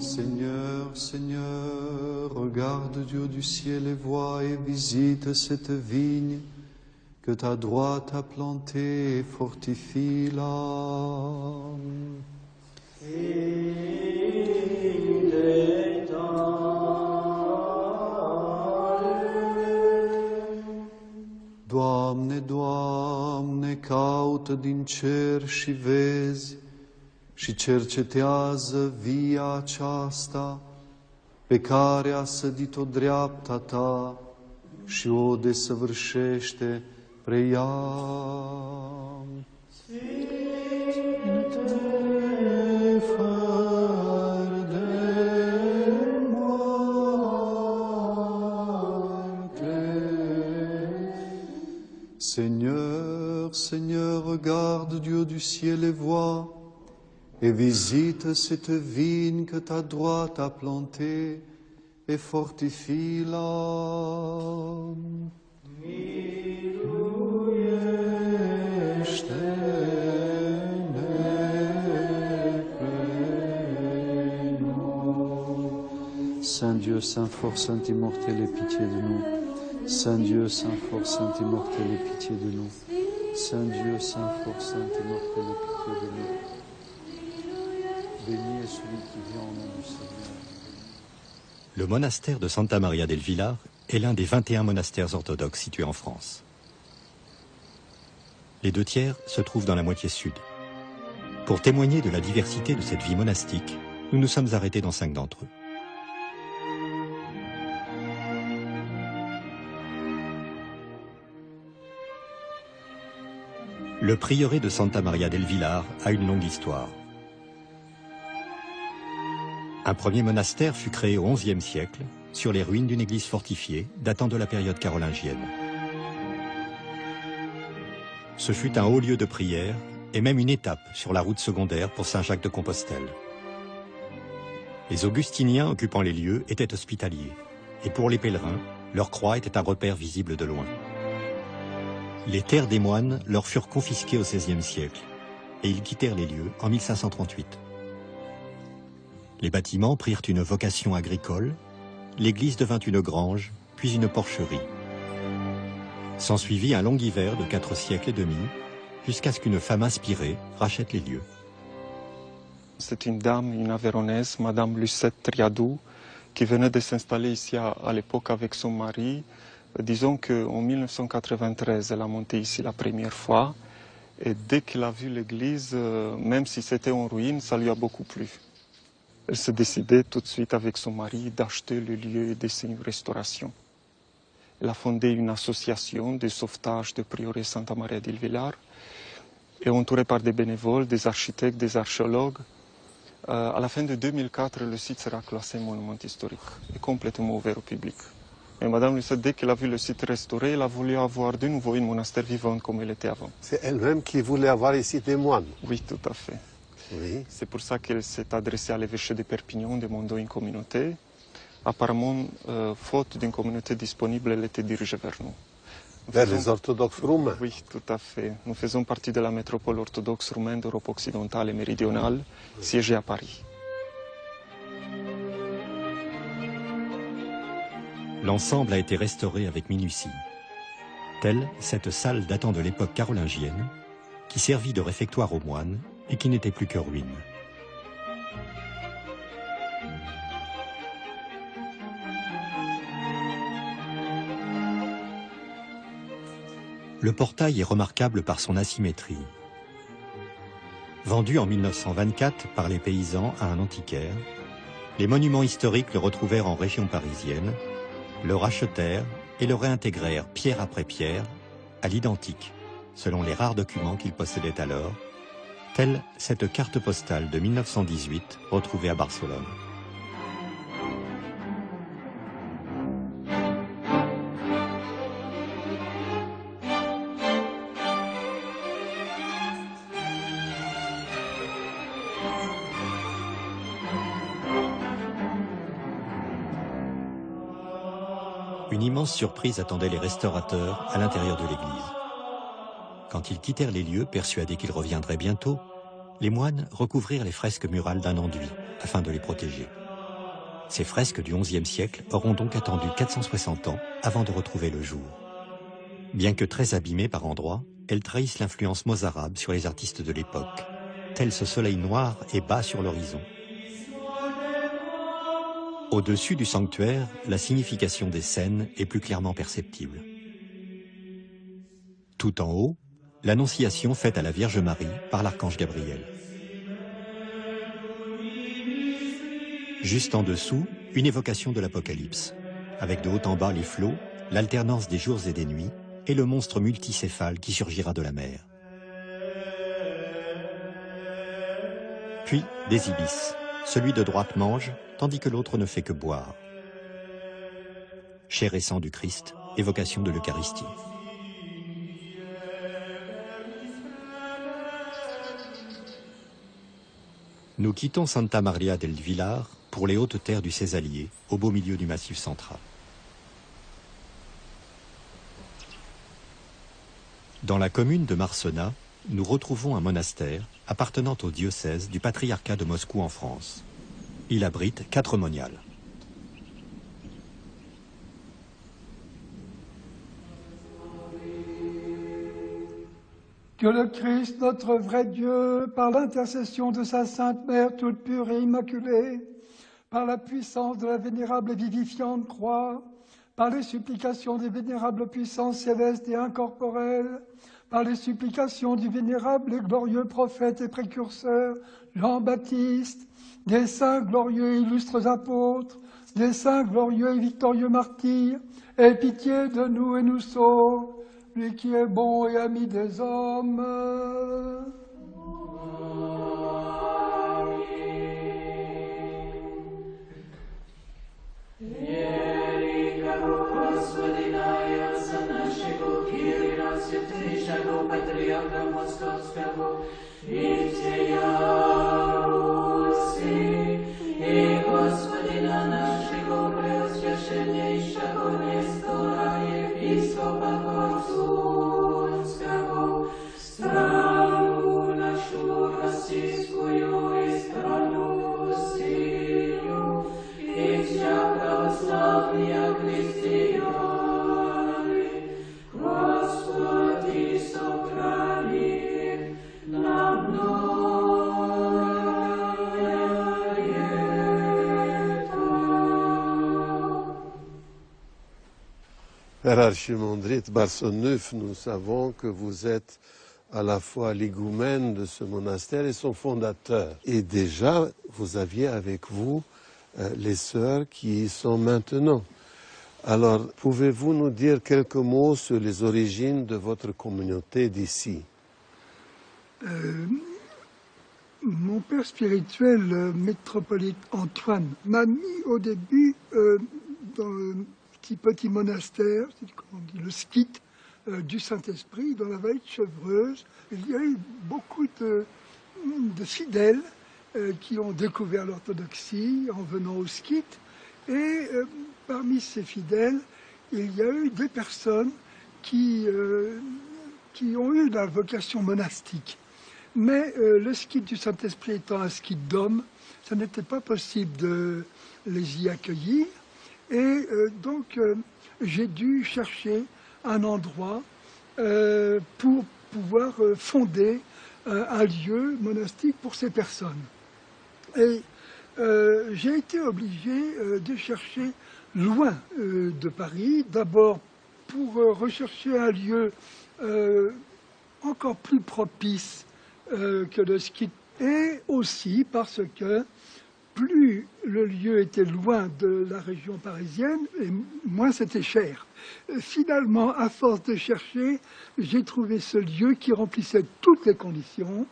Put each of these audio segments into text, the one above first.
Seigneur, Seigneur, regarde Dieu du ciel et vois et visite cette vigne que ta droite a plantée et fortifie-la. Doamne, Doamne, caută din cer și vezi și cercetează via aceasta pe care a sădit-o dreapta ta și o desăvârșește pre ea. Sfinte, fără de moarte. Seigneur, Seigneur, regarde Dieu du ciel et vois, et visite cette vigne que ta droite a plantée, et fortifie-la. Saint Dieu, Saint fort, Saint immortel, aie pitié de nous. Saint Dieu, Saint fort, Saint immortel, aie pitié de nous. Saint Dieu, Saint fort, Saint immortel, aie pitié de nous. Béni est celui qui vient au nom du Seigneur. Le monastère de Santa Maria del Villar est l'un des 21 monastères orthodoxes situés en France. Les 2 tiers se trouvent dans la moitié sud. Pour témoigner de la diversité de cette vie monastique, nous nous sommes arrêtés dans 5 d'entre eux. Le prieuré de Santa Maria del Villar a une longue histoire. Un premier monastère fut créé au XIe siècle sur les ruines d'une église fortifiée datant de la période carolingienne. Ce fut un haut lieu de prière et même une étape sur la route secondaire pour Saint-Jacques de Compostelle. Les augustiniens occupant les lieux étaient hospitaliers et pour les pèlerins, leur croix était un repère visible de loin. Les terres des moines leur furent confisquées au XVIe siècle et ils quittèrent les lieux en 1538. Les bâtiments prirent une vocation agricole, l'église devint une grange, puis une porcherie. S'ensuivit un long hiver de 4 siècles et demi, jusqu'à ce qu'une femme inspirée rachète les lieux. C'est une dame, une Aveyronnaise, Madame Lucette Triadou, qui venait de s'installer ici à l'époque avec son mari. Disons qu'en 1993, elle a monté ici la première fois. Et dès qu'elle a vu l'église, même si c'était en ruine, ça lui a beaucoup plu. Elle s'est décidée tout de suite avec son mari d'acheter le lieu et d'essayer une restauration. Elle a fondé une association de sauvetage de prieuré Santa Maria del Villar et entourée par des bénévoles, des architectes, des archéologues. À la fin de 2004, le site sera classé monument historique et complètement ouvert au public. Et Madame Lucette, dès qu'elle a vu le site restauré, elle a voulu avoir de nouveau une monastère vivante comme elle était avant. C'est elle-même qui voulait avoir ici des moines. Oui, tout à fait. Oui. C'est pour ça qu'elle s'est adressée à l'évêché de Perpignan demandant une communauté. Apparemment, faute d'une communauté disponible, elle était dirigée vers nous. Vers les orthodoxes roumains. Oui, tout à fait. Nous faisons partie de la métropole orthodoxe roumaine d'Europe occidentale et méridionale, siégée à Paris. L'ensemble a été restauré avec minutie. Telle cette salle datant de l'époque carolingienne, qui servit de réfectoire aux moines et qui n'était plus que ruine. Le portail est remarquable par son asymétrie. Vendu en 1924 par les paysans à un antiquaire, les monuments historiques le retrouvèrent en région parisienne, le rachetèrent et le réintégrèrent pierre après pierre à l'identique, selon les rares documents qu'ils possédaient alors, telle cette carte postale de 1918 retrouvée à Barcelone. Une immense surprise attendait les restaurateurs à l'intérieur de l'église. Quand ils quittèrent les lieux, persuadés qu'ils reviendraient bientôt, les moines recouvrirent les fresques murales d'un enduit afin de les protéger. Ces fresques du XIe siècle auront donc attendu 460 ans avant de retrouver le jour. Bien que très abîmées par endroits, elles trahissent l'influence mozarabe sur les artistes de l'époque, tel ce soleil noir et bas sur l'horizon. Au-dessus du sanctuaire, la signification des scènes est plus clairement perceptible. Tout en haut, l'annonciation faite à la Vierge Marie par l'archange Gabriel. Juste en dessous, une évocation de l'Apocalypse, avec de haut en bas les flots, l'alternance des jours et des nuits, et le monstre multicéphale qui surgira de la mer. Puis des ibis. Celui de droite mange, tandis que l'autre ne fait que boire. Chair et sang du Christ, évocation de l'Eucharistie. Nous quittons Santa Maria del Villar pour les hautes terres du Césalier, au beau milieu du Massif central. Dans la commune de Marsena, nous retrouvons un monastère appartenant au diocèse du patriarcat de Moscou en France. Il abrite 4 moniales. Que le Christ, notre vrai Dieu, par l'intercession de sa Sainte Mère toute pure et immaculée, par la puissance de la vénérable et vivifiante croix, par les supplications des vénérables puissances célestes et incorporelles, par les supplications du vénérable et glorieux prophète et précurseur Jean-Baptiste, des saints glorieux et illustres apôtres, des saints glorieux et victorieux martyrs, aie pitié de nous et nous sauve, lui qui est bon et ami des hommes. Патріарха Московського і всея Руси, і Господина нашого Преосвященнейшего Нестора Епископа Корсунского, страну нашу российскую и страну сию, и вся православные христиане, Господи, сохрани нам Père Archimandrite Barsoneuf, nous savons que vous êtes à la fois l'higoumène de ce monastère et son fondateur. Et déjà, vous aviez avec vous les sœurs qui y sont maintenant. Alors, pouvez-vous nous dire quelques mots sur les origines de votre communauté d'ici? Mon père spirituel, métropolite Antoine, m'a mis au début dans le petit monastère, comment on dit, le skit du Saint-Esprit, dans la vallée de Chevreuse. Il y a eu beaucoup de fidèles qui ont découvert l'orthodoxie en venant au skit. Et parmi ces fidèles, il y a eu des personnes qui ont eu la vocation monastique. Mais le skit du Saint-Esprit étant un skit d'hommes, ça n'était pas possible de les y accueillir. Et donc, j'ai dû chercher un endroit pour pouvoir fonder un lieu monastique pour ces personnes. Et j'ai été obligé de chercher loin de Paris, d'abord pour rechercher un lieu encore plus propice que le skit, et aussi parce que plus le lieu était loin de la région parisienne, et moins c'était cher. Finalement, à force de chercher, j'ai trouvé ce lieu qui remplissait toutes les conditions.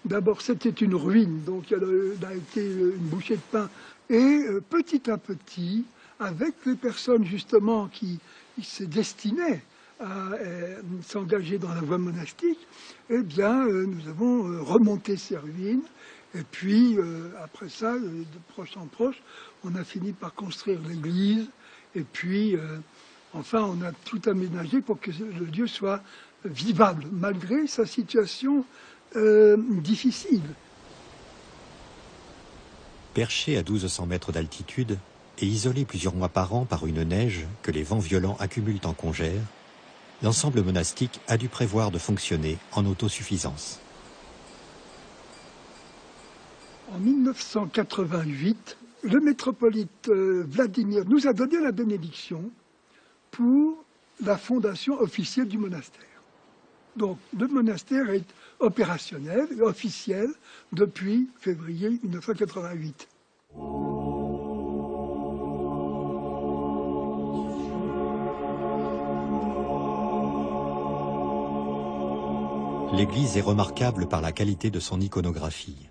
D'abord, c'était une ruine, donc elle a été une bouchée de pain. Et petit à petit, avec les personnes justement qui se destinaient à s'engager dans la voie monastique, eh bien, nous avons remonté ces ruines. Et puis, après ça, de proche en proche, on a fini par construire l'église. Et puis, Enfin, on a tout aménagé pour que le lieu soit vivable, malgré sa situation difficile. Perché à 1200 mètres d'altitude et isolé plusieurs mois par an par une neige que les vents violents accumulent en congère, l'ensemble monastique a dû prévoir de fonctionner en autosuffisance. En 1988, le métropolite Vladimir nous a donné la bénédiction pour la fondation officielle du monastère. Donc le monastère est opérationnel et officiel depuis février 1988. L'église est remarquable par la qualité de son iconographie.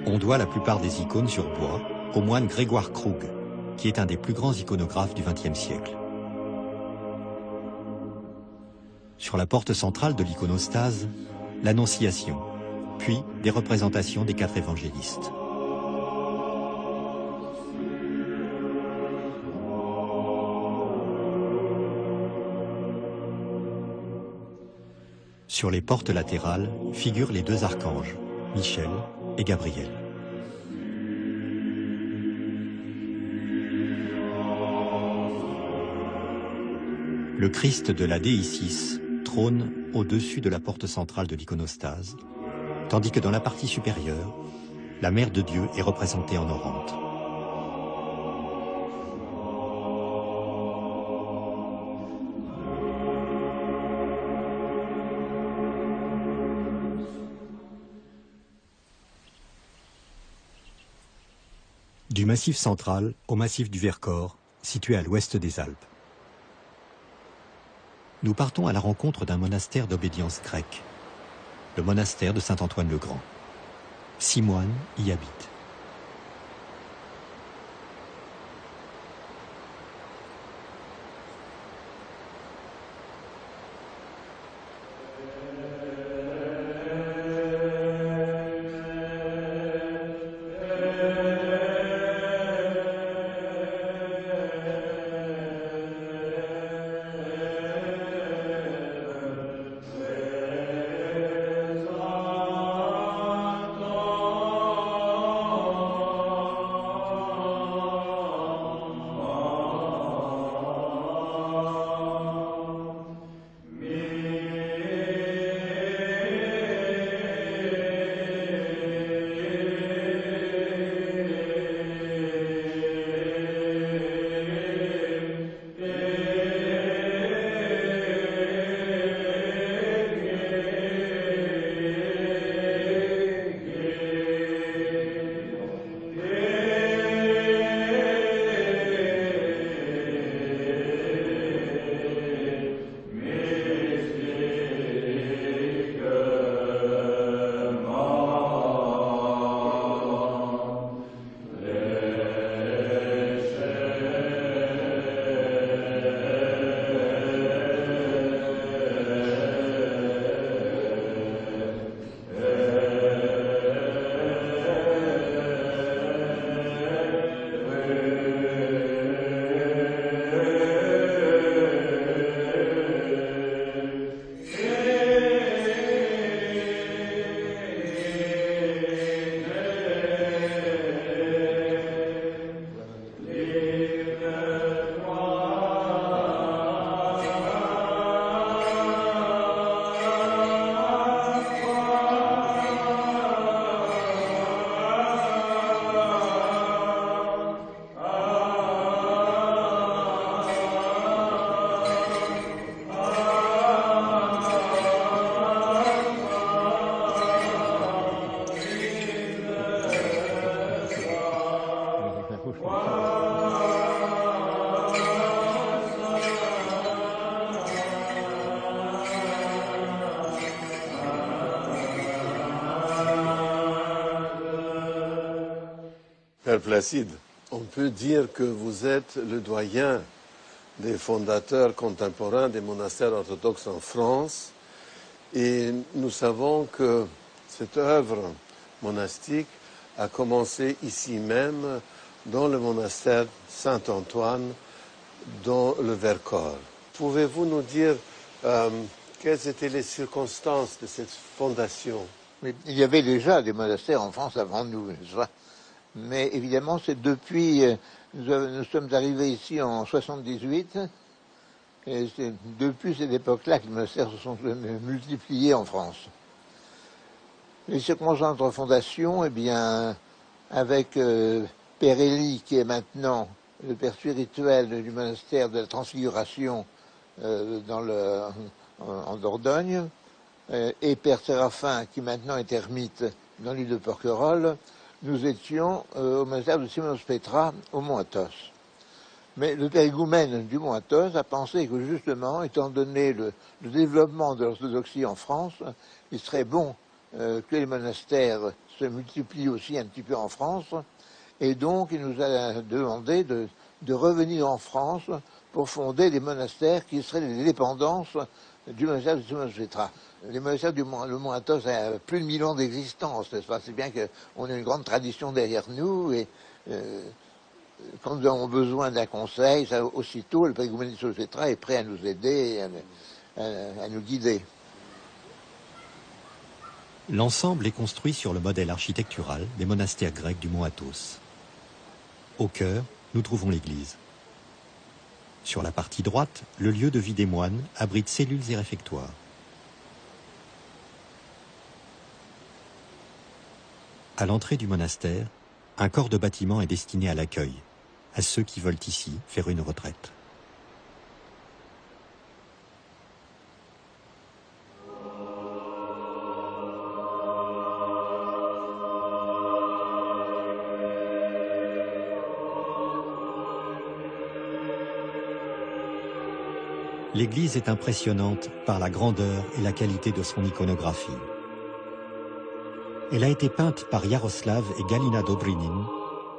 On doit la plupart des icônes sur bois au moine Grégoire Krug, qui est un des plus grands iconographes du XXe siècle. Sur la porte centrale de l'iconostase, l'Annonciation, puis des représentations des 4 évangélistes. Sur les portes latérales figurent les 2 archanges, Michel et Gabriel. Le Christ de la Déicis trône au-dessus de la porte centrale de l'iconostase, tandis que dans la partie supérieure, la Mère de Dieu est représentée en orante. Du massif central au massif du Vercors, situé à l'ouest des Alpes. Nous partons à la rencontre d'un monastère d'obédience grecque, le monastère de Saint-Antoine-le-Grand. 6 moines y habitent. Père Placide, on peut dire que vous êtes le doyen des fondateurs contemporains des monastères orthodoxes en France et nous savons que cette œuvre monastique a commencé ici même dans le monastère Saint-Antoine dans le Vercors. Pouvez-vous nous dire quelles étaient les circonstances de cette fondation? Mais il y avait déjà des monastères en France avant nous, n'est-ce pas? Mais évidemment, c'est depuis, nous sommes arrivés ici en 78, et c'est depuis cette époque-là que les monastères se sont multipliés en France. Les circonstances de fondation, eh bien, avec Père Élie, qui est maintenant le père spirituel du monastère de la Transfiguration en Dordogne, et Père Séraphin, qui maintenant est ermite dans l'île de Porquerolles, nous étions au monastère de Simonos Petra, au Mont Athos. Mais le père higoumène du Mont Athos a pensé que justement, étant donné le développement de l'orthodoxie en France, il serait bon que les monastères se multiplient aussi un petit peu en France, et donc il nous a demandé de revenir en France pour fonder des monastères qui seraient des dépendances du monastère de Simonos Petra. Les monastères du Mont Athos ont plus de 1000 ans d'existence, n'est-ce pas? C'est bien qu'on a une grande tradition derrière nous, et quand nous avons besoin d'un conseil, ça, aussitôt, le père higoumène de Simonos Petra est prêt à nous aider, à nous guider. L'ensemble est construit sur le modèle architectural des monastères grecs du Mont Athos. Au cœur, nous trouvons l'église. Sur la partie droite, le lieu de vie des moines abrite cellules et réfectoires. À l'entrée du monastère, un corps de bâtiment est destiné à l'accueil, à ceux qui veulent ici faire une retraite. L'église est impressionnante par la grandeur et la qualité de son iconographie. Elle a été peinte par Yaroslav et Galina Dobrinin,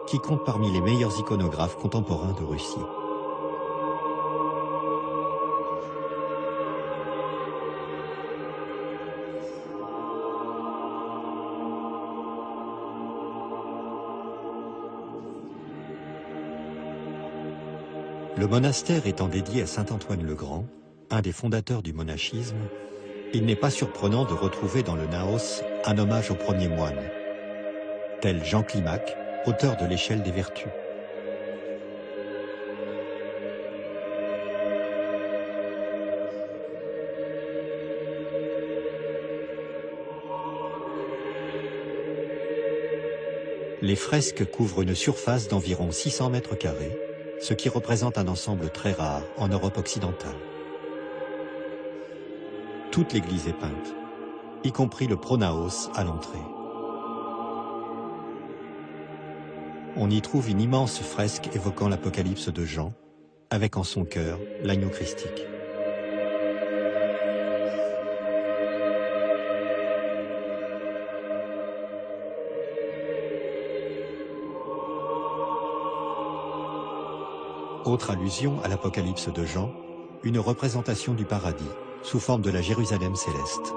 qui comptent parmi les meilleurs iconographes contemporains de Russie. Le monastère étant dédié à saint Antoine le Grand, un des fondateurs du monachisme, il n'est pas surprenant de retrouver dans le Naos un hommage aux premiers moines, tel Jean Climac, auteur de l'échelle des vertus. Les fresques couvrent une surface d'environ 600 mètres carrés, ce qui représente un ensemble très rare en Europe occidentale. Toute l'église est peinte, y compris le pronaos à l'entrée. On y trouve une immense fresque évoquant l'Apocalypse de Jean, avec en son cœur l'agneau christique. Autre allusion à l'Apocalypse de Jean, une représentation du paradis sous forme de la Jérusalem céleste.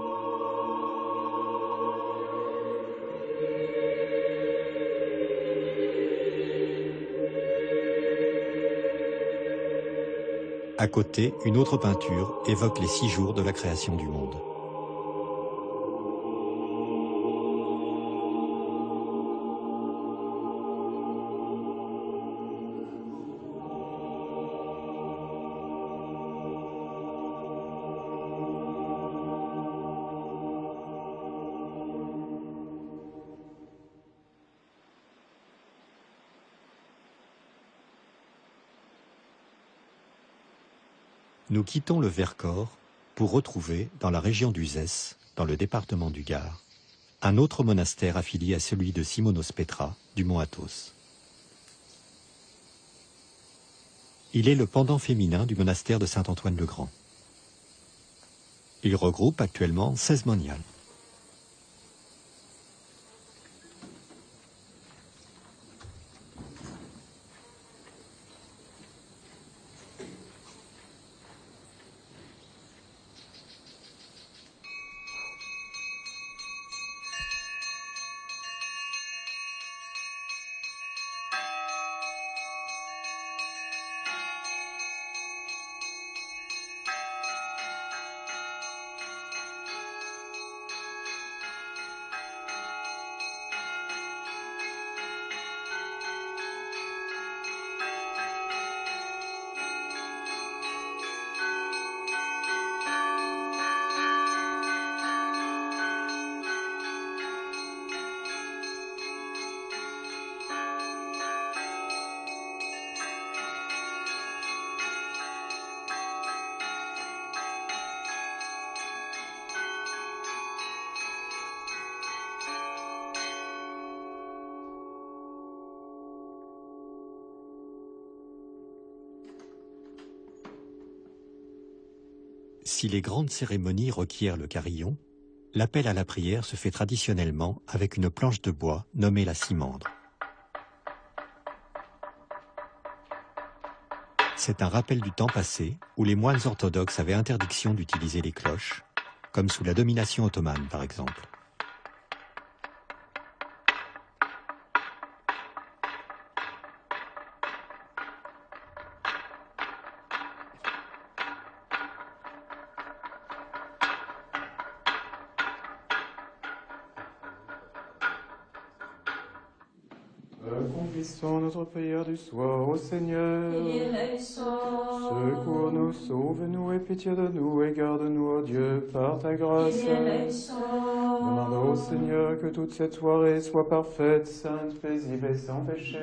À côté, une autre peinture évoque les 6 jours de la création du monde. Nous quittons le Vercors pour retrouver, dans la région d'Uzès, dans le département du Gard, un autre monastère affilié à celui de Simonos Petra, du Mont Athos. Il est le pendant féminin du monastère de Saint-Antoine le Grand. Il regroupe actuellement 16 moniales. Si les grandes cérémonies requièrent le carillon, l'appel à la prière se fait traditionnellement avec une planche de bois nommée la cimandre. C'est un rappel du temps passé où les moines orthodoxes avaient interdiction d'utiliser les cloches, comme sous la domination ottomane par exemple. Accomplissons notre prière du soir au Seigneur. Il est sort. Secours-nous, sauve-nous et pitié de nous et garde-nous, ô Dieu, par ta grâce. Il est sort. Demandons au Seigneur que toute cette soirée soit parfaite, sainte, paisible et sans péché.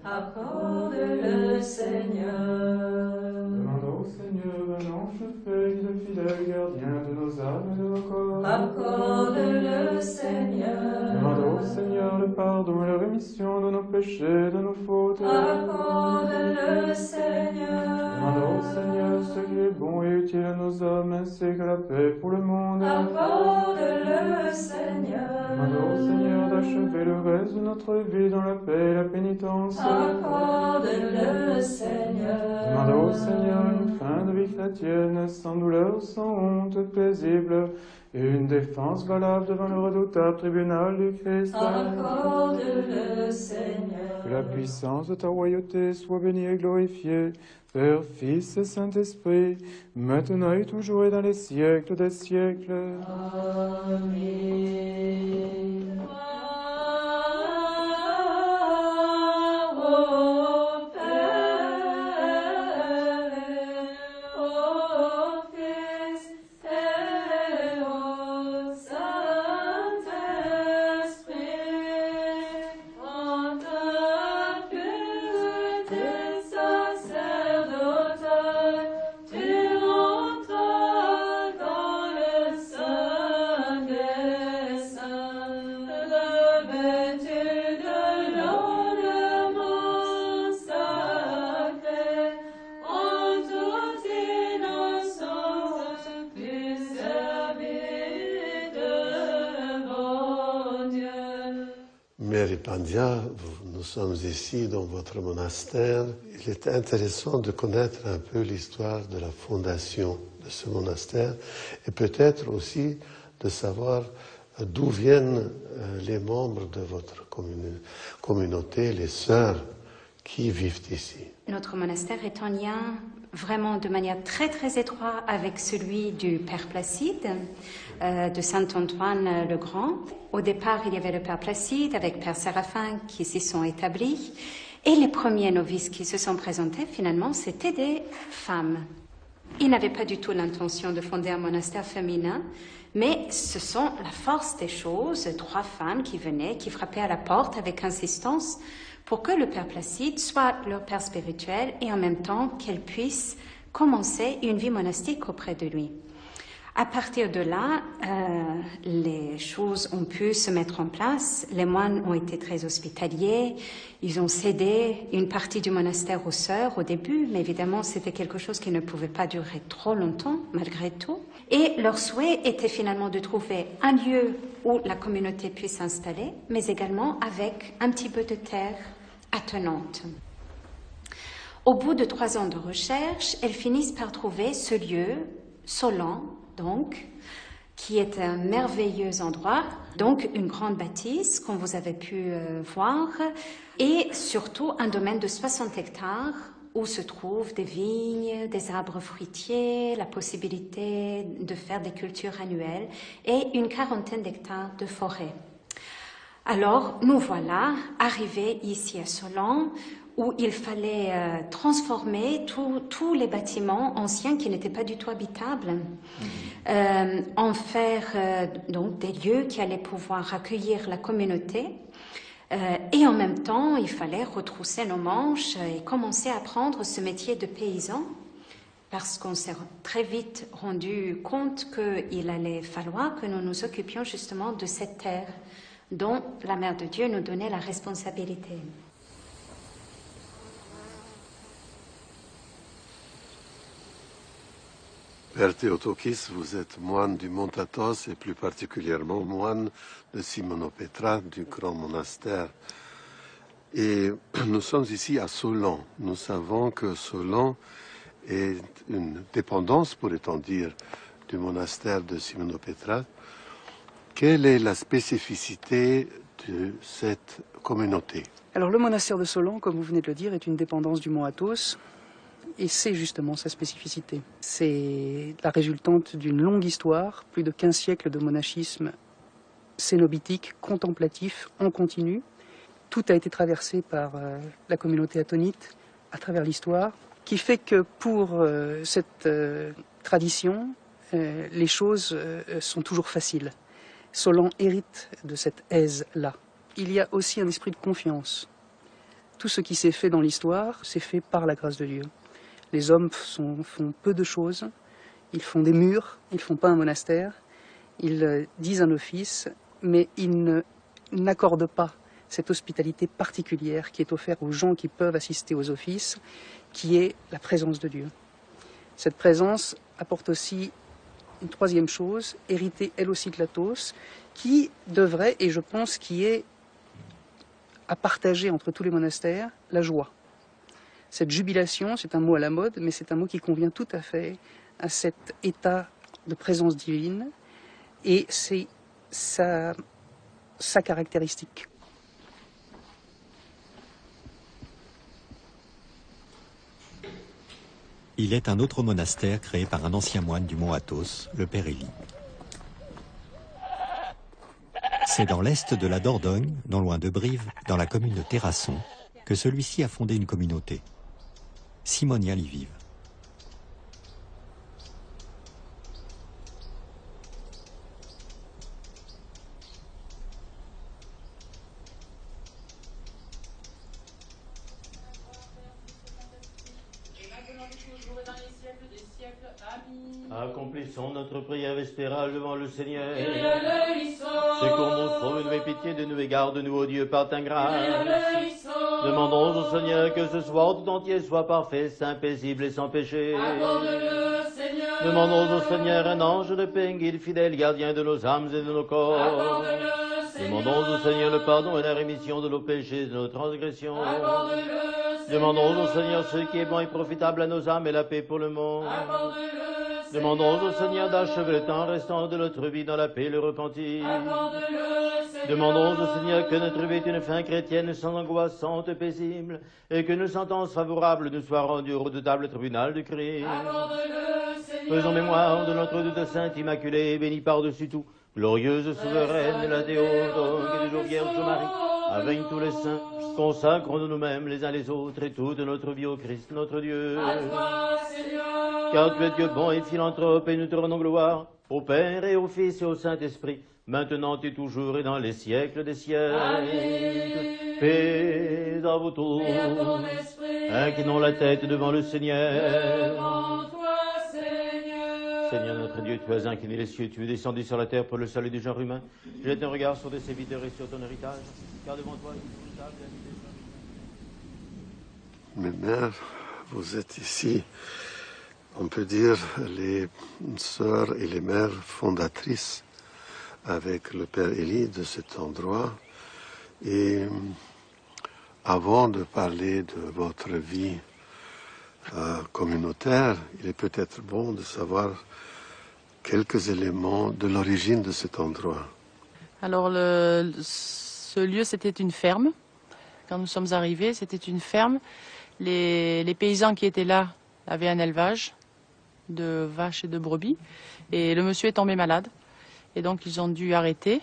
Accorde-le, Seigneur. Demandons au Seigneur un ange de paix, de fidèle gardien de nos âmes et de nos corps. Accorde-le, Seigneur. Demandons au Seigneur le pardon et la rémission de nos péchés, de nos fautes. Accorde-le, Seigneur. Demandons au Seigneur ce qui est bon et utile à nos âmes, ainsi que la paix pour le monde. Accorde-le, Seigneur. Demandons au Seigneur d'achever le reste de notre vie dans la paix et la pénitence. Accorde-le, Seigneur. Demandons au Seigneur une fin de vie chrétienne, sans douleur, sans honte, paisible, et une défense valable devant le redoutable tribunal du Christ. Accorde-le, Seigneur. Que la puissance de ta royauté soit bénie et glorifiée, Père, Fils et Saint-Esprit, maintenant et toujours et dans les siècles des siècles. Amen. Mère Ipandia, nous sommes ici dans votre monastère. Il est intéressant de connaître un peu l'histoire de la fondation de ce monastère et peut-être aussi de savoir d'où viennent les membres de votre communauté, les sœurs qui vivent ici. Notre monastère est en lien vraiment de manière très très étroite avec celui du Père Placide, de Saint-Antoine le Grand. Au départ, il y avait le Père Placide avec Père Séraphin qui s'y sont établis. Et les premiers novices qui se sont présentés, finalement, c'était des femmes. Ils n'avaient pas du tout l'intention de fonder un monastère féminin, mais ce sont la force des choses, 3 femmes qui venaient, qui frappaient à la porte avec insistance pour que le Père Placide soit leur père spirituel et en même temps qu'elles puissent commencer une vie monastique auprès de lui. À partir de là, les choses ont pu se mettre en place. Les moines ont été très hospitaliers. Ils ont cédé une partie du monastère aux sœurs au début, mais évidemment, c'était quelque chose qui ne pouvait pas durer trop longtemps, malgré tout. Et leur souhait était finalement de trouver un lieu où la communauté puisse s'installer, mais également avec un petit peu de terre attenante. Au bout de 3 ans de recherche, elles finissent par trouver ce lieu, Solan, donc, qui est un merveilleux endroit, donc une grande bâtisse, comme vous avez pu voir, et surtout un domaine de 60 hectares où se trouvent des vignes, des arbres fruitiers, la possibilité de faire des cultures annuelles et une 40aine d'hectares de forêt. Alors, nous voilà arrivés ici à Solan, où il fallait transformer tous les bâtiments anciens qui n'étaient pas du tout habitables, en faire donc des lieux qui allaient pouvoir accueillir la communauté. Et en même temps, il fallait retrousser nos manches et commencer à apprendre ce métier de paysan, parce qu'on s'est très vite rendu compte qu'il allait falloir que nous nous occupions justement de cette terre dont la Mère de Dieu nous donnait la responsabilité. Père Théotokis, vous êtes moine du Mont Athos et plus particulièrement moine de Simonopetra, du grand monastère. Et nous sommes ici à Solan. Nous savons que Solan est une dépendance, pourrait-on dire, du monastère de Simonopetra. Quelle est la spécificité de cette communauté? Alors le monastère de Solan, comme vous venez de le dire, est une dépendance du Mont Athos. Et c'est justement sa spécificité. C'est la résultante d'une longue histoire, plus de 15 siècles de monachisme cénobitique, contemplatif, en continu. Tout a été traversé par la communauté attonite à travers l'histoire, qui fait que pour cette tradition, les choses sont toujours faciles. Solan hérite de cette aise-là. Il y a aussi un esprit de confiance. Tout ce qui s'est fait dans l'histoire, c'est fait par la grâce de Dieu. Les hommes font peu de choses, ils font des murs, ils ne font pas un monastère, ils disent un office, mais ils n'accordent pas cette hospitalité particulière qui est offerte aux gens qui peuvent assister aux offices, qui est la présence de Dieu. Cette présence apporte aussi une troisième chose, héritée elle aussi de l'Athos, qui devrait, et je pense qui est à partager entre tous les monastères, la joie. Cette jubilation, c'est un mot à la mode, mais c'est un mot qui convient tout à fait à cet état de présence divine, et c'est sa caractéristique. Il est un autre monastère créé par un ancien moine du mont Athos, le père Élie. C'est dans l'est de la Dordogne, non loin de Brive, dans la commune de Terrasson, que celui-ci a fondé une communauté. Simoniales y vivent. Accomplissons notre prière vespérale devant le Seigneur. Secours-nous, sauve-nous et pitié de nous et garde-nous, ô Dieu, par ta grâce. Demandons au Seigneur que ce soir tout entier soit parfait, saint, paisible et sans péché. Demandons au Seigneur un ange de paix, guide fidèle, gardien de nos âmes et de nos corps. Demandons au Seigneur le pardon et la rémission de nos péchés et de nos transgressions. Demandons au Seigneur ce qui est bon et profitable à nos âmes et la paix pour le monde. Demandons au Seigneur d'achever le temps restant de notre vie dans la paix et le repentir. Demandons au Seigneur que notre vie ait une fin chrétienne sans angoisse, sainte et paisible, et que nos sentences favorables nous soient rendues au redoutable tribunal du Christ. Faisons mémoire de notre doute sainte immaculée, bénie par-dessus tout, glorieuse souveraine, la Théotokos et toujours Vierge Marie, avec tous les saints, consacrons-nous nous-mêmes les uns les autres et toute notre vie au Christ notre Dieu. Car tu es Dieu bon et philanthrope, et nous te rendons gloire, au Père et au Fils et au Saint-Esprit, maintenant et toujours et dans les siècles des siècles. Amen. Paix dans vous tous, inclinons la tête devant le Seigneur. Seigneur notre Dieu, tu as incliné les cieux, tu es descendu sur la terre pour le salut du genre humain. Jette un regard sur tes serviteurs et sur ton héritage, car devant toi, il est Mes mères, vous êtes ici, on peut dire, les sœurs et les mères fondatrices avec le père Élie de cet endroit. Et avant de parler de votre vie communautaire, il est peut-être bon de savoir quelques éléments de l'origine de cet endroit. Alors, ce lieu, c'était une ferme. Quand nous sommes arrivés, c'était une ferme. Les paysans qui étaient là avaient un élevage de vaches et de brebis. Et le monsieur est tombé malade. Et donc, ils ont dû arrêter.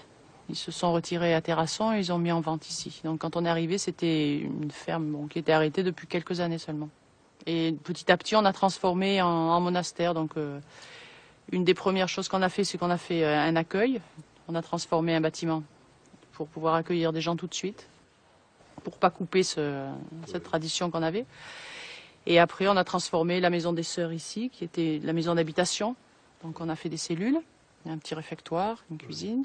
Ils se sont retirés à Terrasson et ils ont mis en vente ici. Donc, quand on est arrivé, c'était une ferme qui était arrêtée depuis quelques années seulement. Et petit à petit, on a transformé en monastère. Donc, une des premières choses qu'on a fait, c'est qu'on a fait un accueil. On a transformé un bâtiment pour pouvoir accueillir des gens tout de suite, pour pas couper cette tradition qu'on avait. Et après, on a transformé la maison des sœurs ici, qui était la maison d'habitation. Donc, on a fait des cellules, un petit réfectoire, une cuisine.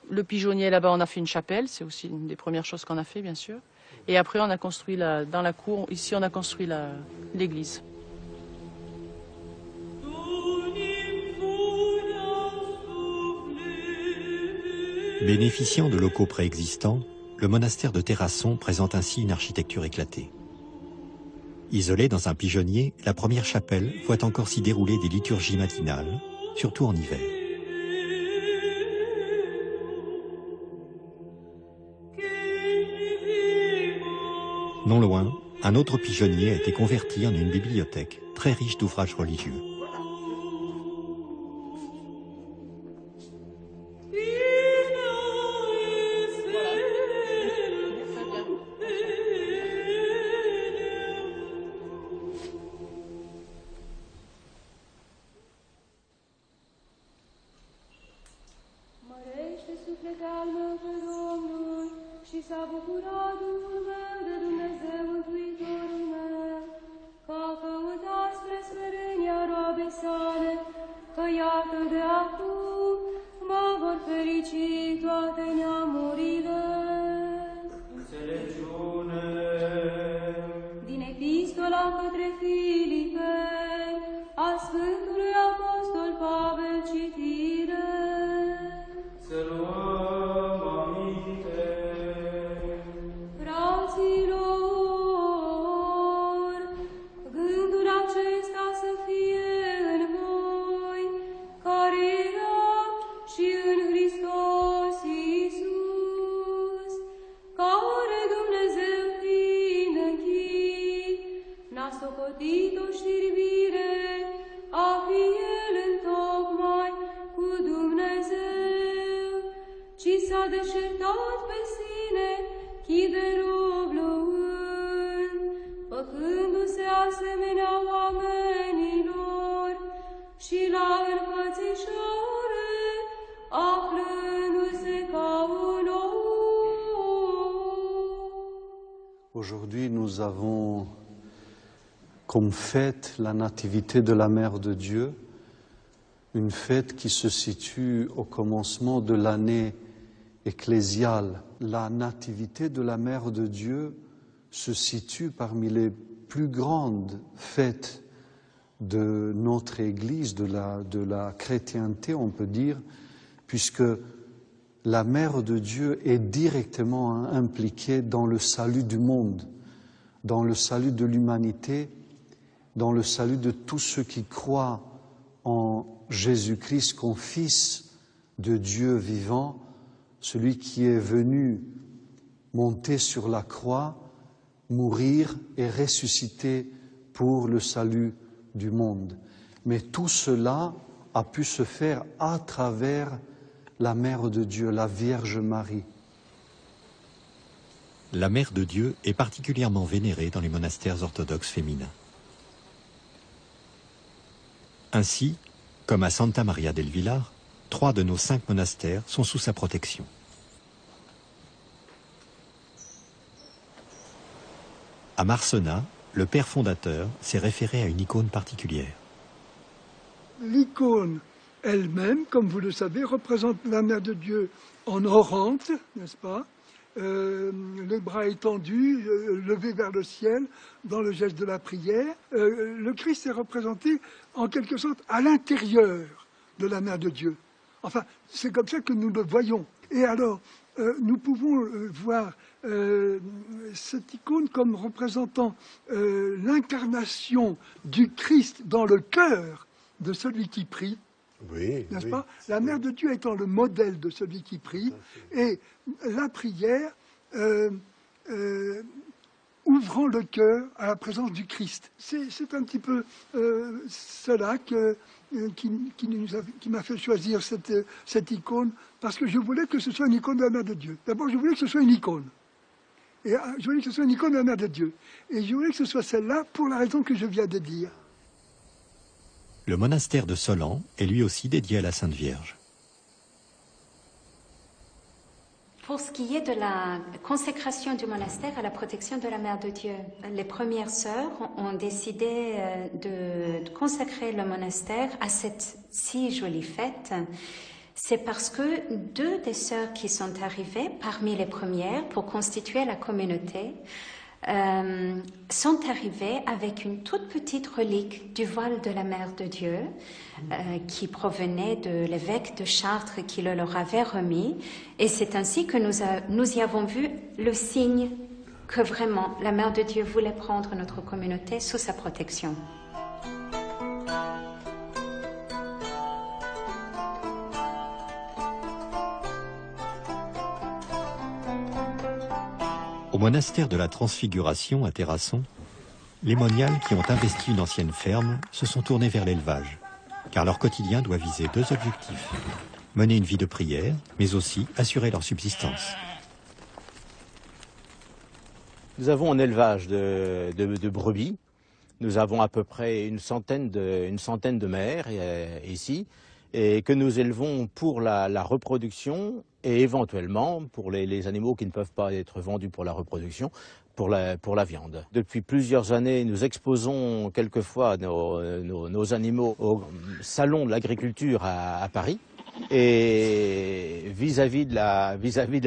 Le pigeonnier, là-bas, on a fait une chapelle. C'est aussi une des premières choses qu'on a fait, bien sûr. Et après, on a construit dans la cour, ici, on a construit l'église. Bénéficiant de locaux préexistants, le monastère de Terrasson présente ainsi une architecture éclatée. Isolée dans un pigeonnier, la première chapelle voit encore s'y dérouler des liturgies matinales, surtout en hiver. Non loin, un autre pigeonnier a été converti en une bibliothèque très riche d'ouvrages religieux. Aujourd'hui, nous avons comme fête la nativité de la Mère de Dieu, une fête qui se situe au commencement de l'année ecclésiale. La nativité de la Mère de Dieu se situe parmi les plus grandes fêtes de notre Église, de la chrétienté, on peut dire, puisque la Mère de Dieu est directement impliquée dans le salut du monde, dans le salut de l'humanité, dans le salut de tous ceux qui croient en Jésus-Christ comme Fils de Dieu vivant, celui qui est venu monter sur la croix, mourir et ressusciter pour le salut du monde. Mais tout cela a pu se faire à travers la Mère de Dieu, la Vierge Marie. La Mère de Dieu est particulièrement vénérée dans les monastères orthodoxes féminins. Ainsi, comme à Santa Maria del Villar, 3 de nos 5 monastères sont sous sa protection. À Marcenat, le père fondateur s'est référé à une icône particulière. L'icône elle-même, comme vous le savez, représente la Mère de Dieu en orante, n'est-ce pas? Le bras étendu, levé vers le ciel, dans le geste de la prière. Le Christ est représenté en quelque sorte à l'intérieur de la Mère de Dieu. Enfin, c'est comme ça que nous le voyons. Et alors, nous pouvons voir cette icône comme représentant l'incarnation du Christ dans le cœur de celui qui prie. Oui, n'est-ce oui, pas? La Mère de Dieu étant le modèle de celui qui prie, et la prière ouvrant le cœur à la présence du Christ. C'est un petit peu cela qui m'a fait choisir cette icône, parce que je voulais que ce soit une icône de la Mère de Dieu. D'abord, je voulais que ce soit une icône. Et je voulais que ce soit une icône de la Mère de Dieu. Et je voulais que ce soit celle-là pour la raison que je viens de dire. Le monastère de Solan est lui aussi dédié à la Sainte Vierge. Pour ce qui est de la consécration du monastère à la protection de la Mère de Dieu, les premières sœurs ont décidé de consacrer le monastère à cette si jolie fête. C'est parce que 2 des sœurs qui sont arrivées parmi les premières pour constituer la communauté sont arrivés avec une toute petite relique du voile de la Mère de Dieu qui provenait de l'évêque de Chartres qui le leur avait remis. Et c'est ainsi que nous y avons vu le signe que vraiment la Mère de Dieu voulait prendre notre communauté sous sa protection. Au monastère de la Transfiguration à Terrasson, les moniales qui ont investi une ancienne ferme se sont tournés vers l'élevage, car leur quotidien doit viser 2 objectifs. Mener une vie de prière, mais aussi assurer leur subsistance. Nous avons un élevage de brebis. Nous avons à peu près une centaine de mères ici, et que nous élevons pour la reproduction et éventuellement pour les animaux qui ne peuvent pas être vendus pour la reproduction, pour la viande. Depuis plusieurs années, nous exposons quelquefois nos animaux au salon de l'agriculture à Paris. Et vis-à-vis de la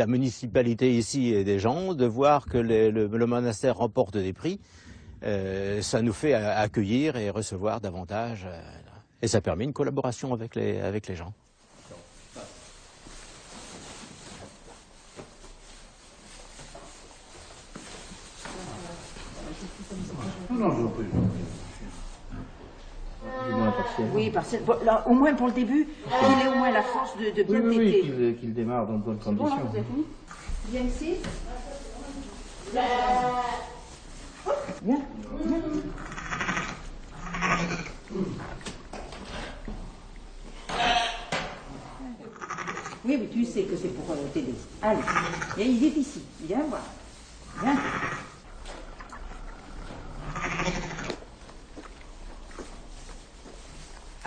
municipalité ici et des gens, de voir que le monastère remporte des prix, ça nous fait accueillir et recevoir davantage. Et ça permet une collaboration avec les gens. Non, je vous en prie. Oui, parce que là, au moins pour le début, il ait au moins la force de bien péter. Oui, qu'il démarre dans de bonnes conditions. Bon, là, vous êtes mis. Bien ici. Bien. Oui, mais tu sais que c'est pour t'aider. Allez, et il est ici. Viens voir. Viens.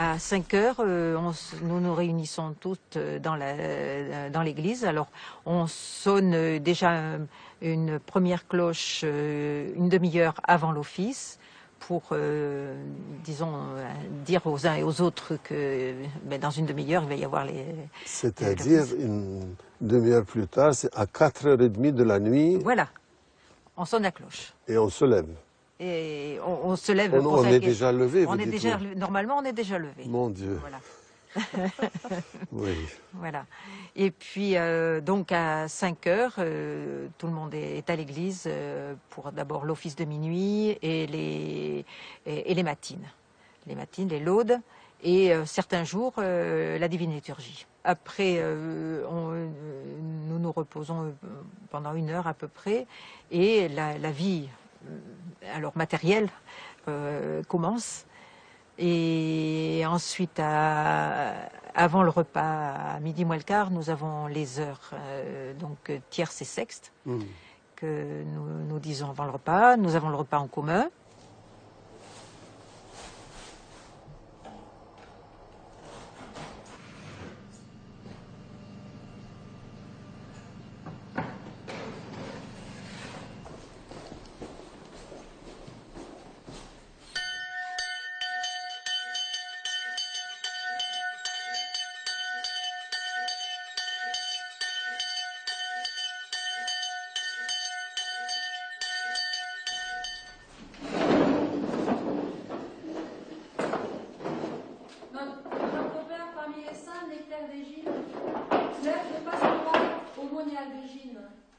À 5 heures, nous nous réunissons toutes dans l'église. Alors, on sonne déjà une première cloche une demi-heure avant l'office pour, disons, dire aux uns et aux autres que dans une demi-heure, il va y avoir les... C'est-à-dire, une demi-heure plus tard, c'est à 4h30 de la nuit. Voilà, on sonne la cloche. Et on se lève. Et on se lève. On est déjà levé, vous dites. Normalement, on est déjà levé. Mon Dieu. Voilà. Oui. Voilà. Et puis, donc, à 5 heures, tout le monde est à l'église pour d'abord l'office de minuit et les matines. Les matines, les laudes, et certains jours, la divine liturgie. Après, nous nous reposons pendant 1 heure à peu près, et la vie... alors matériel commence, et ensuite avant le repas à midi moins le quart, nous avons les heures donc tierce et sexte que nous disons avant le repas. Nous avons le repas en commun.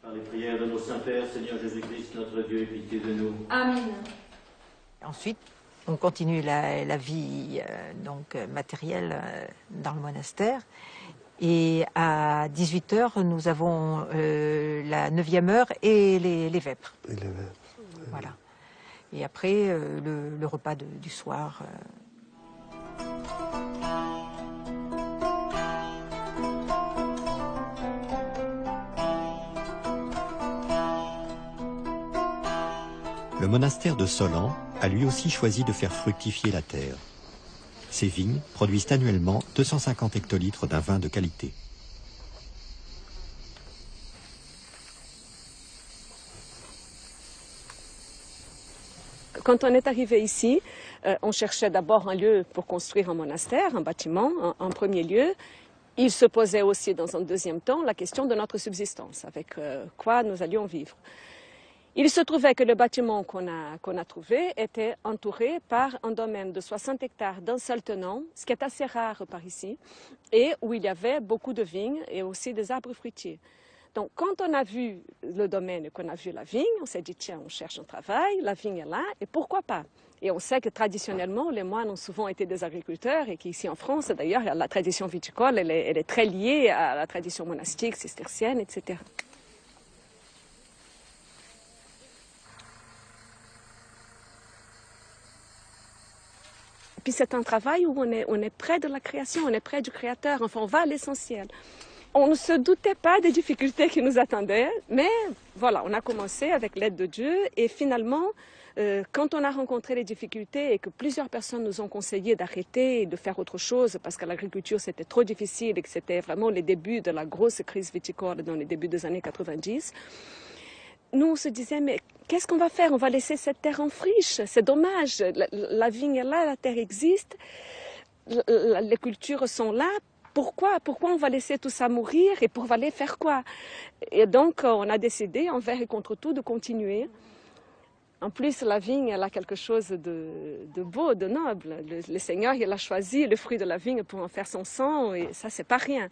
Par les prières de nos saints-pères, Seigneur Jésus-Christ, notre Dieu, aie pitié de nous. Amen. Ensuite, on continue la vie donc matérielle dans le monastère. Et à 18 heures, nous avons la 9e heure et les vêpres. Et les vêpres. Voilà. Et après, le repas du soir. Le monastère de Solan a lui aussi choisi de faire fructifier la terre. Ses vignes produisent annuellement 250 hectolitres d'un vin de qualité. Quand on est arrivé ici, on cherchait d'abord un lieu pour construire un monastère, un bâtiment, en premier lieu. Il se posait aussi dans un deuxième temps la question de notre subsistance, avec quoi nous allions vivre. Il se trouvait que le bâtiment qu'on a trouvé était entouré par un domaine de 60 hectares d'un seul tenant, ce qui est assez rare par ici, et où il y avait beaucoup de vignes et aussi des arbres fruitiers. Donc, quand on a vu le domaine et qu'on a vu la vigne, on s'est dit, tiens, on cherche un travail, la vigne est là, et pourquoi pas? Et on sait que traditionnellement, les moines ont souvent été des agriculteurs et qu'ici en France, d'ailleurs, la tradition viticole, elle est très liée à la tradition monastique, cistercienne, etc. Puis c'est un travail où on est près de la création, on est près du créateur, enfin on va à l'essentiel. On ne se doutait pas des difficultés qui nous attendaient, mais voilà, on a commencé avec l'aide de Dieu et finalement, quand on a rencontré les difficultés et que plusieurs personnes nous ont conseillé d'arrêter et de faire autre chose parce que l'agriculture c'était trop difficile et que c'était vraiment les débuts de la grosse crise viticole dans les débuts des années 90, nous on se disait mais qu'est-ce qu'on va faire? On va laisser cette terre en friche, c'est dommage, la vigne est là, la terre existe, les cultures sont là. Pourquoi on va laisser tout ça mourir et pour aller faire quoi? Et donc, on a décidé, envers et contre tout, de continuer. En plus, la vigne, elle a quelque chose de beau, de noble. Le Seigneur, il a choisi le fruit de la vigne pour en faire son sang, et ça, c'est pas rien.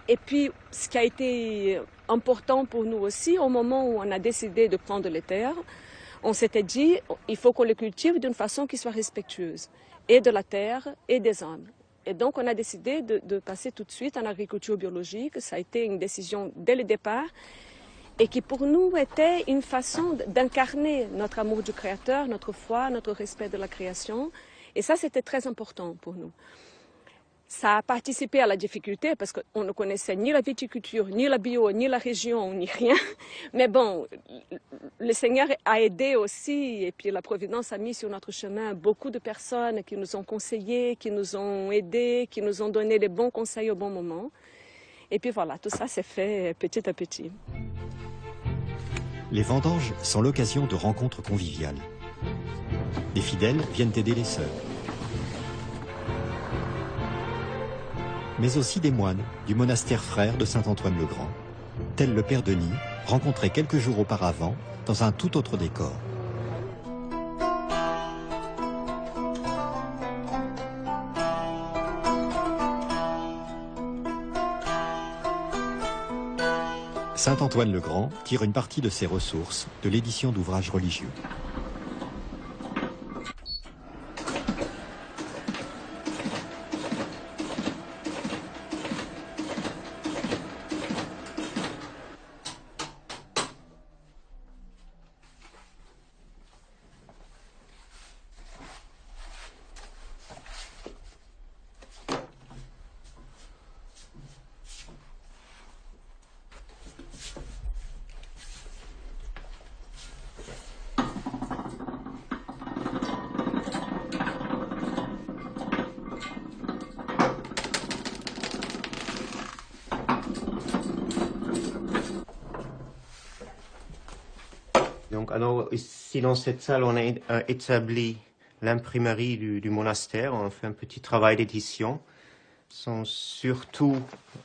Et puis, ce qui a été important pour nous aussi, au moment où on a décidé de prendre les terres, on s'était dit, il faut qu'on les cultive d'une façon qui soit respectueuse, et de la terre et des hommes. Et donc, on a décidé de passer tout de suite en agriculture biologique. Ça a été une décision dès le départ et qui, pour nous, était une façon d'incarner notre amour du Créateur, notre foi, notre respect de la création. Et ça, c'était très important pour nous. Ça a participé à la difficulté parce qu'on ne connaissait ni la viticulture, ni la bio, ni la région, ni rien. Mais bon, le Seigneur a aidé aussi et puis la Providence a mis sur notre chemin beaucoup de personnes qui nous ont conseillés, qui nous ont aidés, qui nous ont donné les bons conseils au bon moment. Et puis voilà, tout ça s'est fait petit à petit. Les vendanges sont l'occasion de rencontres conviviales. Des fidèles viennent aider les sœurs. Mais aussi des moines du monastère frère de Saint-Antoine-le-Grand, tel le père Denis, rencontré quelques jours auparavant dans un tout autre décor. Saint-Antoine-le-Grand tire une partie de ses ressources de l'édition d'ouvrages religieux. Donc, alors, ici dans cette salle, on a établi l'imprimerie du monastère. On a fait un petit travail d'édition. Ce sont surtout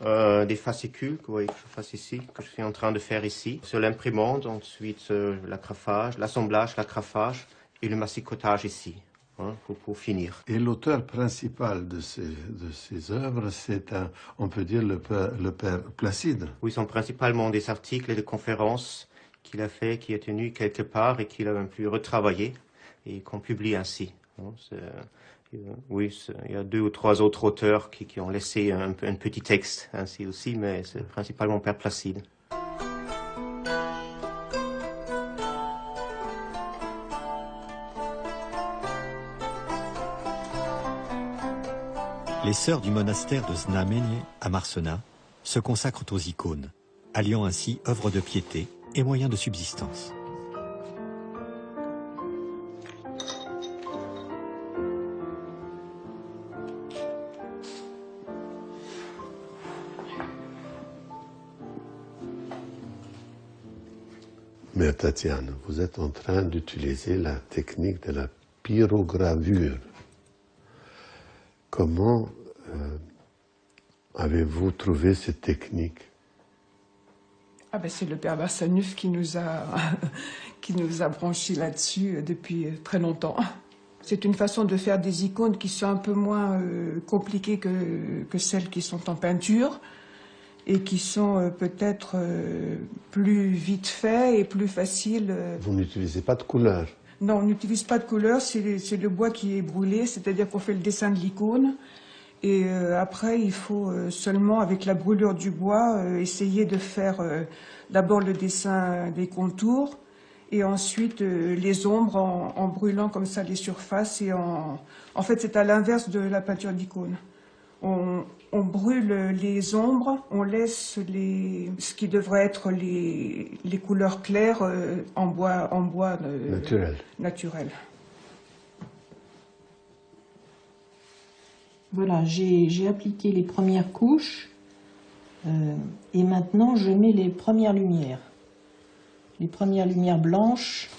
des fascicules que vous voyez que je fasse ici, que je suis en train de faire ici. Sur l'imprimante, ensuite l'agrafage, l'assemblage, l'agrafage et le massicotage ici, hein, pour finir. Et l'auteur principal de ces œuvres, c'est, on peut dire, le père Placide. Oui, ce sont principalement des articles et des conférences qu'il a fait, qui a tenu quelque part et qu'il a même pu retravailler et qu'on publie ainsi. Oui, il y a 2 ou 3 autres auteurs qui ont laissé un petit texte ainsi aussi, mais c'est principalement Père Placide. Les sœurs du monastère de Znamenie à Marsena se consacrent aux icônes, alliant ainsi œuvres de piété et moyens de subsistance. Mère Tatiana, vous êtes en train d'utiliser la technique de la pyrogravure. Comment avez-vous trouvé cette technique? Ah ben c'est le père Barsanuf qui nous a branchés là-dessus depuis très longtemps. C'est une façon de faire des icônes qui sont un peu moins compliquées que celles qui sont en peinture et qui sont peut-être plus vite faites et plus faciles. Vous n'utilisez pas de couleur? Non, on n'utilise pas de couleur, c'est le bois qui est brûlé, c'est-à-dire qu'on fait le dessin de l'icône. Et après, il faut seulement, avec la brûlure du bois, essayer de faire d'abord le dessin des contours et ensuite les ombres en brûlant comme ça les surfaces. Et en fait, c'est à l'inverse de la peinture d'icône. On brûle les ombres, on laisse ce qui devrait être les couleurs claires en bois naturel. Voilà, j'ai appliqué les premières couches et maintenant je mets les premières lumières. Les premières lumières blanches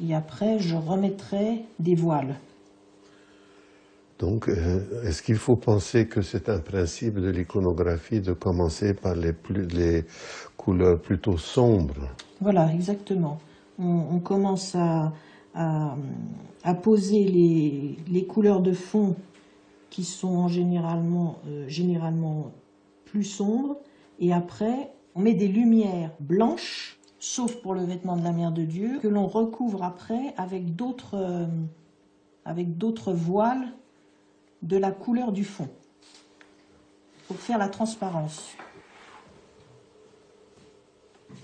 et après je remettrai des voiles. Donc, est-ce qu'il faut penser que c'est un principe de l'iconographie de commencer par les couleurs plutôt sombres? Voilà, exactement. On commence à poser les couleurs de fond qui sont généralement plus sombres, et après on met des lumières blanches, sauf pour le vêtement de la Mère de Dieu, que l'on recouvre après avec d'autres voiles de la couleur du fond, pour faire la transparence.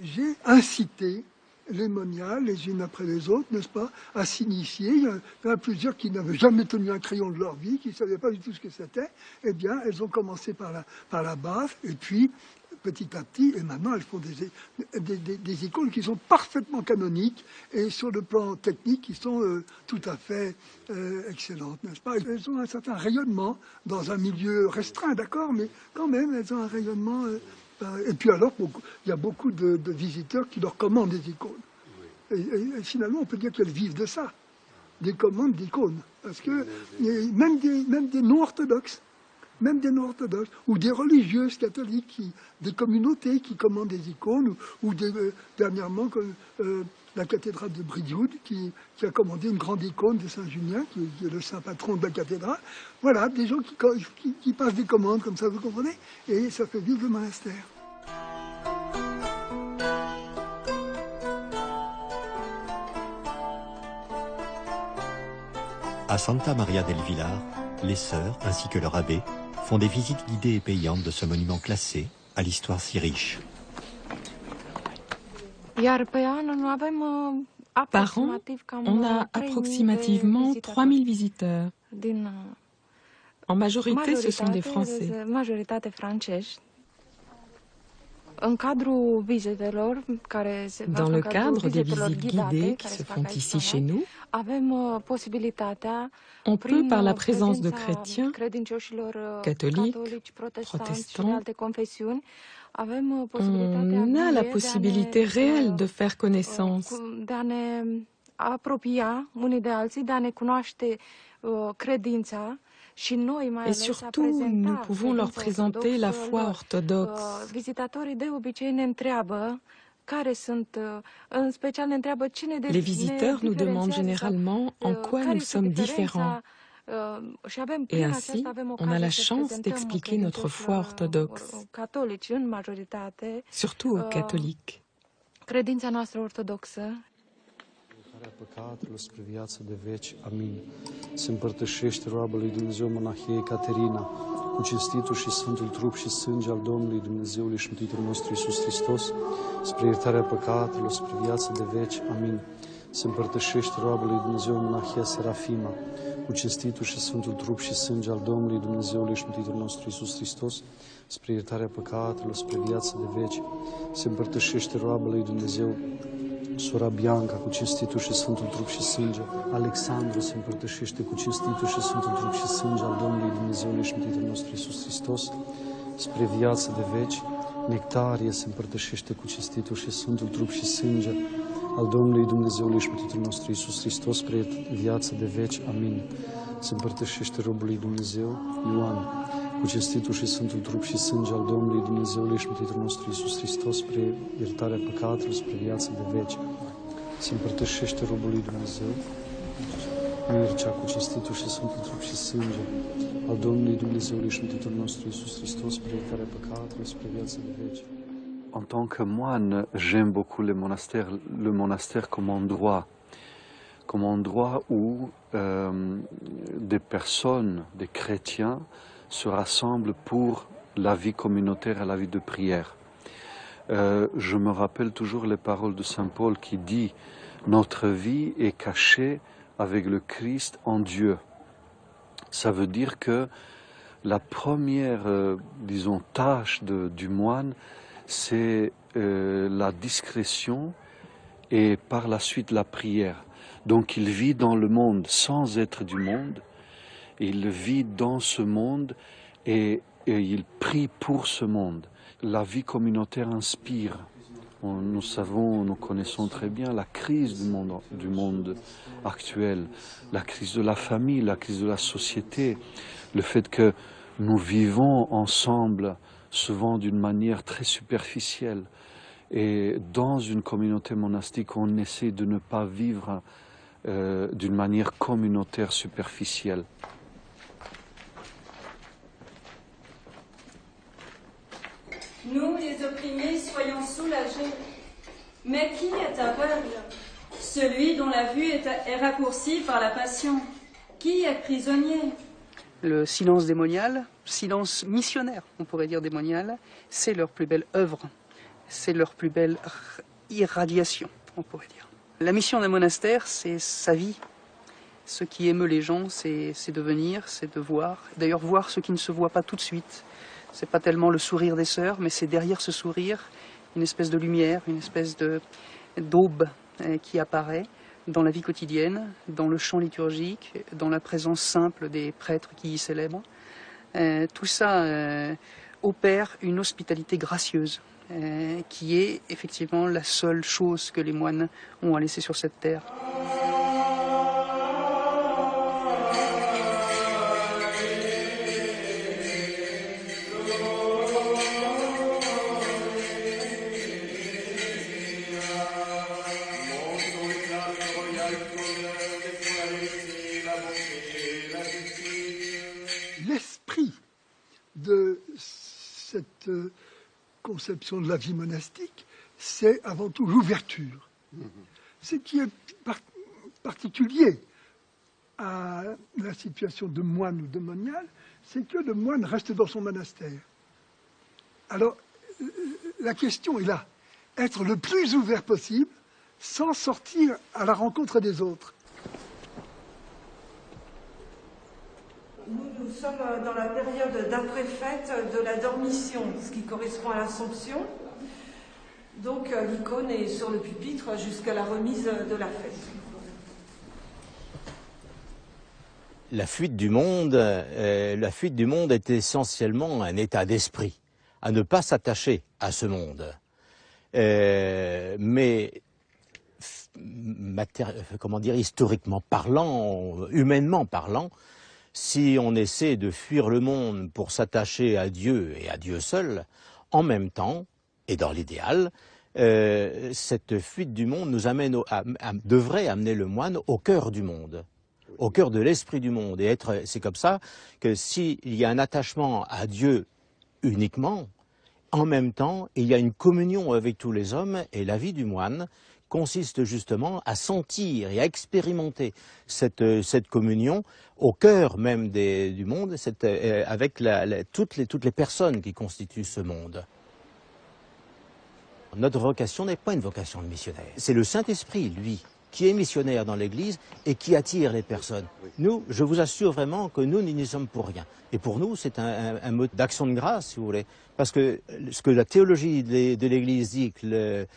J'ai incité les moniales, les unes après les autres, n'est-ce pas, à s'initier. Il y en a plusieurs qui n'avaient jamais tenu un crayon de leur vie, qui ne savaient pas du tout ce que c'était. Eh bien, elles ont commencé par la base, et puis, petit à petit, et maintenant, elles font des icônes qui sont parfaitement canoniques, et sur le plan technique, qui sont tout à fait excellentes, n'est-ce pas? Elles ont un certain rayonnement dans un milieu restreint, d'accord, mais quand même, elles ont un rayonnement... Et puis alors, il y a beaucoup de visiteurs qui leur commandent des icônes. Et finalement, on peut dire qu'elles vivent de ça, des commandes d'icônes. Parce que même des non-orthodoxes, ou des religieuses catholiques, des communautés qui commandent des icônes, ou dernièrement, la cathédrale de Brioude qui a commandé une grande icône de Saint-Junien, qui est le saint patron de la cathédrale. Voilà, des gens qui passent des commandes comme ça, vous comprenez? Et ça fait vivre le monastère. À Santa Maria del Villar, les sœurs, ainsi que leur abbé, font des visites guidées et payantes de ce monument classé, à l'histoire si riche. Par an, on a approximativement 3000 visiteurs. En majorité, ce sont des Français. Dans le cadre des visites guidées qui se font ici chez nous, on peut, par la présence de chrétiens, catholiques, protestants, on a la possibilité réelle de faire connaissance. Et surtout, nous pouvons leur présenter la foi orthodoxe. Les visiteurs nous demandent généralement en quoi nous sommes différents. Et ainsi, on a la chance d'expliquer notre foi orthodoxe, surtout aux catholiques. Păcatelor spre viață de veci. Amin. Se împărtășește roaba lui Dumnezeu monahie Caterina cu cinstitul și sfântul trup și sânge al Domnului Dumnezeului și Mântuitorul nostru Iisus Hristos spre iertarea păcatelor spre viață de veci. Amin. Se împărtășește roaba lui Dumnezeu monahia Serafima cu cinstitul și sfântul trup și sânge al Domnului Dumnezeului și Mântuitorul nostru Iisus Hristos spre iertarea păcatelor spre viață de veci. Se împărtășește roaba lui Dumnezeu Sora Bianca cu cinstitul și Sfântul Trup și Sânge, Alexandru se împărtășește cu cinstitul și Sfântul Trup și Sânge al Domnului Dumnezeului și Mântuitorul nostru Iisus Hristos spre viață de veci. Nectarie se împărtășește cu cinstitul și Sfântul Trup și Sânge al Domnului Dumnezeului și Mântuitorul nostru Iisus Hristos spre viață de veci. Amin. Se împărtășește robului Dumnezeu Ioan cu cinstitul și sfântul trup și sânge al Domnului Dumnezeului și Mântuitorul nostru Iisus Hristos, spre iertarea păcatelor, spre viața de veci. Se împărtășește robul lui Dumnezeu, mircea cu cinstitul și sfântul trup și sânge al Domnului Dumnezeului și Mântuitorul nostru Iisus Hristos, spre iertarea păcatelor, spre viața de veci. En tant que moine, j'aime beaucoup le monastère comme endroit où des personnes, des chrétiens, se rassemblent pour la vie communautaire et la vie de prière. Je me rappelle toujours les paroles de Saint Paul qui dit « Notre vie est cachée avec le Christ en Dieu ». Ça veut dire que la première, disons, tâche du moine, c'est la discrétion et par la suite la prière. Donc il vit dans le monde sans être du monde, il vit dans ce monde et il prie pour ce monde. La vie communautaire inspire. Nous connaissons très bien la crise du monde actuel, la crise de la famille, la crise de la société, le fait que nous vivons ensemble souvent d'une manière très superficielle. Et dans une communauté monastique, on essaie de ne pas vivre d'une manière communautaire superficielle. Nous, les opprimés, soyons soulagés. Mais qui est aveugle? Celui dont la vue est raccourcie par la passion. Qui est prisonnier? Le silence démonial, silence missionnaire, on pourrait dire démonial, c'est leur plus belle œuvre, c'est leur plus belle irradiation, on pourrait dire. La mission d'un monastère, c'est sa vie. Ce qui émeut les gens, c'est de venir, c'est de voir. D'ailleurs, voir ce qui ne se voit pas tout de suite. C'est pas tellement le sourire des sœurs, mais c'est derrière ce sourire une espèce de lumière, une espèce d'aube qui apparaît dans la vie quotidienne, dans le chant liturgique, dans la présence simple des prêtres qui y célèbrent. Tout ça opère une hospitalité gracieuse, qui est effectivement la seule chose que les moines ont à laisser sur cette terre. L'esprit de cette conception de la vie monastique, c'est avant tout l'ouverture. Ce qui est particulier à la situation de moine ou de monial, c'est que le moine reste dans son monastère. Alors, la question est là, être le plus ouvert possible, sans sortir à la rencontre des autres. Nous sommes dans la période d'après-fête de la dormition, ce qui correspond à l'Assomption. Donc l'icône est sur le pupitre jusqu'à la remise de la fête. La fuite du monde est essentiellement un état d'esprit, à ne pas s'attacher à ce monde. Mais comment dire, historiquement parlant, humainement parlant, si on essaie de fuir le monde pour s'attacher à Dieu et à Dieu seul, en même temps, et dans l'idéal, cette fuite du monde nous devrait amener le moine au cœur du monde, au cœur de l'esprit du monde. Et c'est comme ça que s'il y a un attachement à Dieu uniquement, en même temps, il y a une communion avec tous les hommes, et la vie du moine consiste justement à sentir et à expérimenter cette communion au cœur même du monde, avec toutes les personnes qui constituent ce monde. Notre vocation n'est pas une vocation de missionnaire. C'est le Saint-Esprit, lui, qui est missionnaire dans l'Église et qui attire les personnes. Nous, je vous assure vraiment que nous n'y sommes pour rien. Et pour nous, c'est un mode d'action de grâce, si vous voulez. Parce que ce que la théologie de l'Église dit, que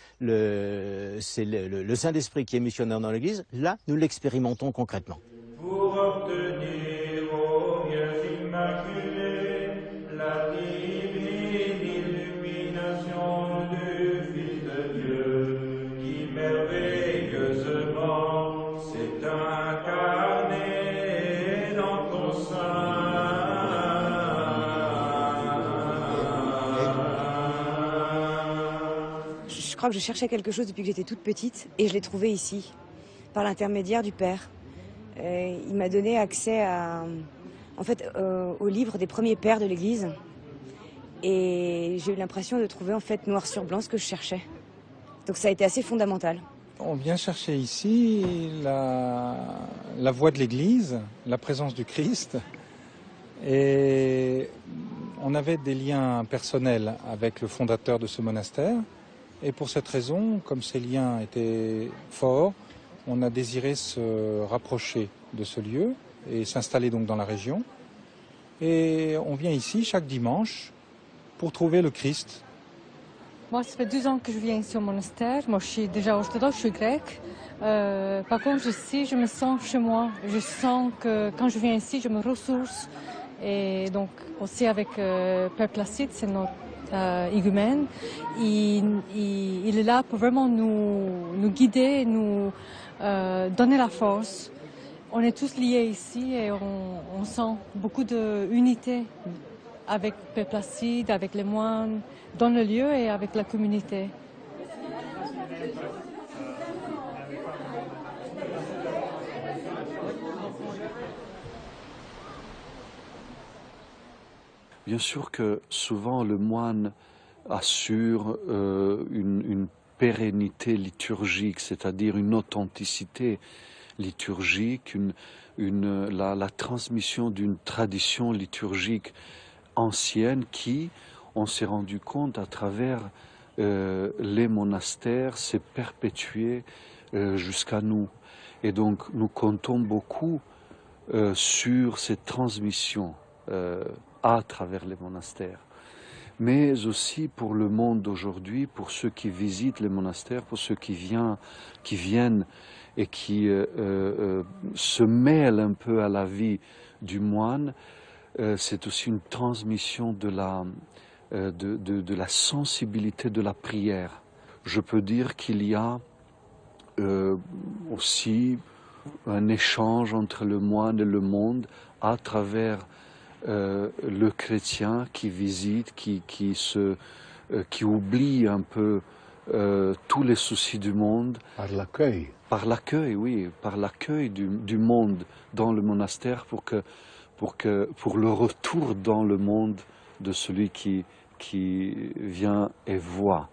c'est le Saint-Esprit qui est missionnaire dans l'Église, là, nous l'expérimentons concrètement. Pour obtenir aux Vierges Immaculées la divine illumination du Fils de Dieu, qui merveilleusement s'est incarné dans ton sein. crois que je cherchais quelque chose depuis que j'étais toute petite et je l'ai trouvé ici, par l'intermédiaire du Père. Il m'a donné accès au livre des premiers pères de l'Église et j'ai eu l'impression de trouver en fait noir sur blanc ce que je cherchais. Donc ça a été assez fondamental. On vient chercher ici la voix de l'Église, la présence du Christ, et on avait des liens personnels avec le fondateur de ce monastère, et pour cette raison, comme ces liens étaient forts, on a désiré se rapprocher de ce lieu et s'installer donc dans la région. Et on vient ici chaque dimanche pour trouver le Christ. Moi, ça fait 2 ans que je viens ici au monastère. Moi, je suis déjà orthodoxe, je suis grecque. Par contre, ici, je me sens chez moi. Je sens que quand je viens ici, je me ressource. Et donc, aussi avec Père Placide, c'est notre igumène. Il est là pour vraiment nous guider, nous donner la force. On est tous liés ici et on sent beaucoup d'unité avec Père Placide, avec les moines, dans le lieu et avec la communauté. Bien sûr que souvent le moine assure une pérennité liturgique, c'est-à-dire une authenticité liturgique, la transmission d'une tradition liturgique ancienne qui, on s'est rendu compte à travers les monastères, s'est perpétuée jusqu'à nous. Et donc nous comptons beaucoup sur cette transmission à travers les monastères. Mais aussi pour le monde d'aujourd'hui, pour ceux qui visitent les monastères, pour ceux qui viennent et qui se mêlent un peu à la vie du moine, c'est aussi une transmission de la sensibilité de la prière. Je peux dire qu'il y a aussi un échange entre le moine et le monde à travers le chrétien qui visite, qui oublie un peu tous les soucis du monde. Par l'accueil. Par l'accueil, oui, par l'accueil du monde dans le monastère pour le retour dans le monde de celui qui vient et voit.